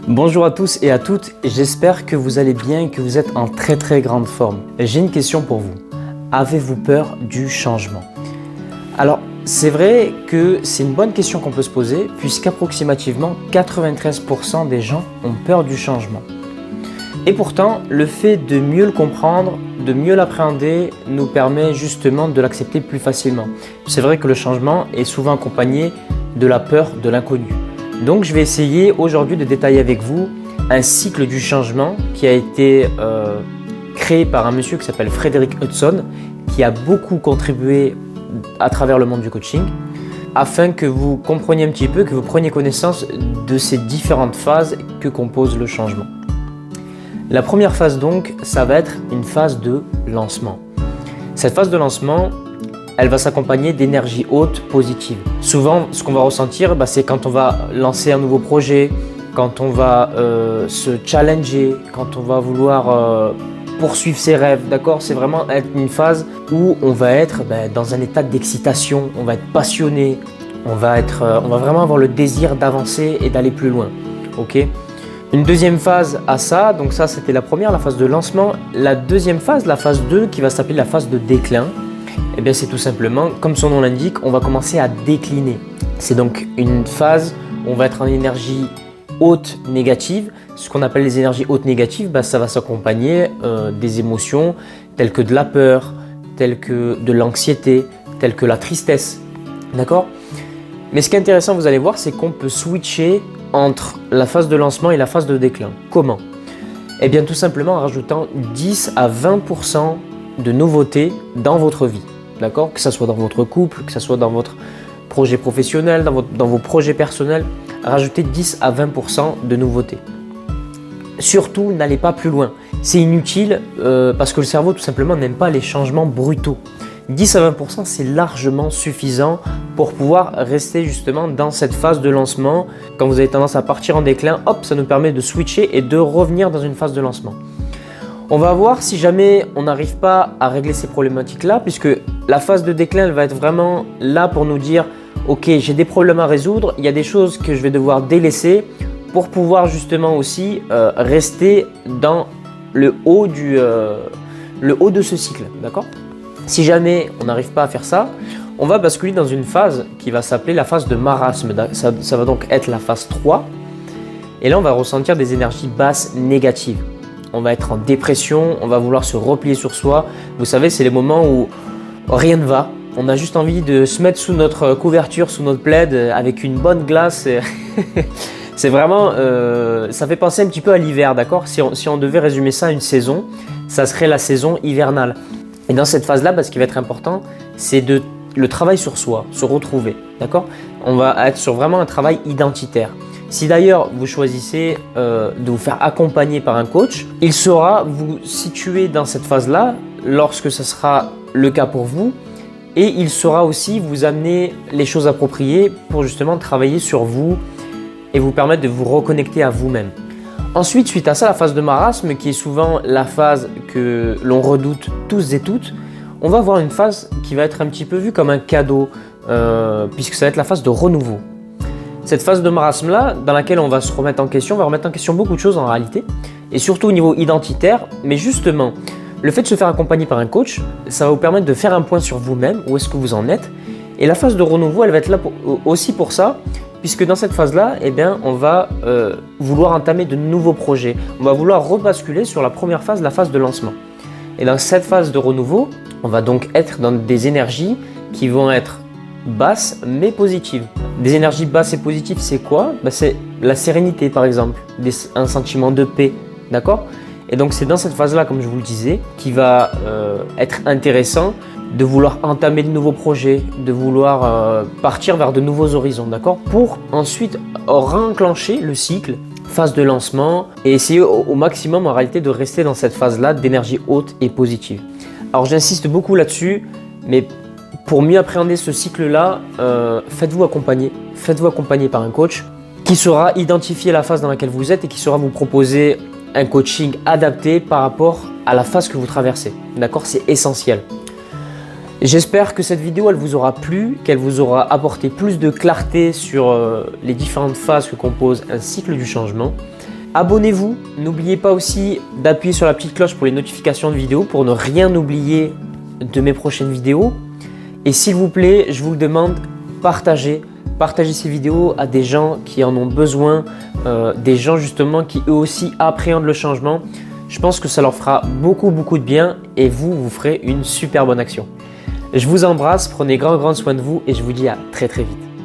Bonjour à tous et à toutes, j'espère que vous allez bien et que vous êtes en très grande forme. J'ai une question pour vous. Avez-vous peur du changement? Alors, c'est vrai que c'est une bonne question qu'on peut se poser puisqu'approximativement 93% des gens ont peur du changement. Et pourtant, le fait de mieux le comprendre, de mieux l'appréhender, nous permet justement de l'accepter plus facilement. C'est vrai que le changement est souvent accompagné de la peur de l'inconnu. Donc je vais essayer aujourd'hui de détailler avec vous un cycle du changement qui a été créé par un monsieur qui s'appelle Frederick Hudson, qui a beaucoup contribué à travers le monde du coaching, afin que vous compreniez un petit peu, que vous preniez connaissance de ces différentes phases que compose le changement. La première phase donc, ça va être une phase de lancement. Cette phase de lancement, elle va s'accompagner d'énergie haute positive. Souvent, ce qu'on va ressentir, c'est quand on va lancer un nouveau projet, quand on va se challenger, quand on va vouloir poursuivre ses rêves, d'accord? C'est vraiment une phase où on va être dans un état d'excitation, on va être passionné, on va vraiment avoir le désir d'avancer et d'aller plus loin, ok? Une deuxième phase à ça, donc ça c'était la première, la phase de lancement. La deuxième phase, la phase 2, qui va s'appeler la phase de déclin, eh bien c'est tout simplement, comme son nom l'indique, on va commencer à décliner. C'est donc une phase où on va être en énergie haute négative. Ce qu'on appelle les énergies hautes négatives, ça va s'accompagner des émotions telles que de la peur, telles que de l'anxiété, telles que la tristesse. D'accord? Mais ce qui est intéressant, vous allez voir, c'est qu'on peut switcher entre la phase de lancement et la phase de déclin. Comment? Eh bien tout simplement en rajoutant 10 à 20% de nouveautés dans votre vie. D'accord? Que ce soit dans votre couple, que ce soit dans votre projet professionnel, dans vos projets personnels, rajoutez 10 à 20% de nouveautés. Surtout, n'allez pas plus loin. C'est inutile parce que le cerveau tout simplement n'aime pas les changements brutaux. 10 à 20%, c'est largement suffisant pour pouvoir rester justement dans cette phase de lancement. Quand vous avez tendance à partir en déclin, hop, ça nous permet de switcher et de revenir dans une phase de lancement. On va voir si jamais on n'arrive pas à régler ces problématiques-là, puisque la phase de déclin, elle va être vraiment là pour nous dire « Ok, j'ai des problèmes à résoudre, il y a des choses que je vais devoir délaisser pour pouvoir justement aussi rester dans le haut de ce cycle. » D'accord ? Si jamais on n'arrive pas à faire ça, on va basculer dans une phase qui va s'appeler la phase de marasme. Ça va donc être la phase 3. Et là, on va ressentir des énergies basses négatives. On va être en dépression, on va vouloir se replier sur soi. Vous savez, c'est les moments où rien ne va. On a juste envie de se mettre sous notre couverture, sous notre plaid, avec une bonne glace. C'est vraiment, ça fait penser un petit peu à l'hiver, d'accord? Si on devait résumer ça à une saison, ça serait la saison hivernale. Et dans cette phase-là, ce qui va être important, c'est le travail sur soi, se retrouver, d'accord? On va être sur vraiment un travail identitaire. Si d'ailleurs vous choisissez de vous faire accompagner par un coach, il saura vous situer dans cette phase-là lorsque ce sera le cas pour vous, et il saura aussi vous amener les choses appropriées pour justement travailler sur vous et vous permettre de vous reconnecter à vous-même. Ensuite, suite à ça, la phase de marasme, qui est souvent la phase que l'on redoute tous et toutes, on va avoir une phase qui va être un petit peu vue comme un cadeau, puisque ça va être la phase de renouveau. Cette phase de marasme-là, dans laquelle on va se remettre en question, on va remettre en question beaucoup de choses en réalité, et surtout au niveau identitaire, mais justement, le fait de se faire accompagner par un coach, ça va vous permettre de faire un point sur vous-même, où est-ce que vous en êtes, et la phase de renouveau, elle va être là aussi pour ça, puisque dans cette phase-là, on va vouloir entamer de nouveaux projets. On va vouloir rebasculer sur la première phase, la phase de lancement. Et dans cette phase de renouveau, on va donc être dans des énergies qui vont être basses mais positives. Des énergies basses et positives, c'est quoi? C'est la sérénité par exemple, un sentiment de paix, d'accord? Et donc c'est dans cette phase-là, comme je vous le disais, qui va être intéressant de vouloir entamer de nouveaux projets, de vouloir partir vers de nouveaux horizons, d'accord? Pour ensuite réenclencher le cycle, phase de lancement, et essayer au maximum en réalité de rester dans cette phase-là d'énergie haute et positive. Alors j'insiste beaucoup là-dessus, mais pour mieux appréhender ce cycle-là, faites-vous accompagner par un coach qui saura identifier la phase dans laquelle vous êtes et qui saura vous proposer un coaching adapté par rapport à la phase que vous traversez. D'accord? C'est essentiel. J'espère que cette vidéo elle vous aura plu, qu'elle vous aura apporté plus de clarté sur les différentes phases que compose un cycle du changement. Abonnez-vous. N'oubliez pas aussi d'appuyer sur la petite cloche pour les notifications de vidéos pour ne rien oublier de mes prochaines vidéos. Et s'il vous plaît, je vous le demande, partagez ces vidéos à des gens qui en ont besoin, des gens justement qui eux aussi appréhendent le changement. Je pense que ça leur fera beaucoup de bien et vous ferez une super bonne action. Je vous embrasse, prenez grand soin de vous et je vous dis à très vite.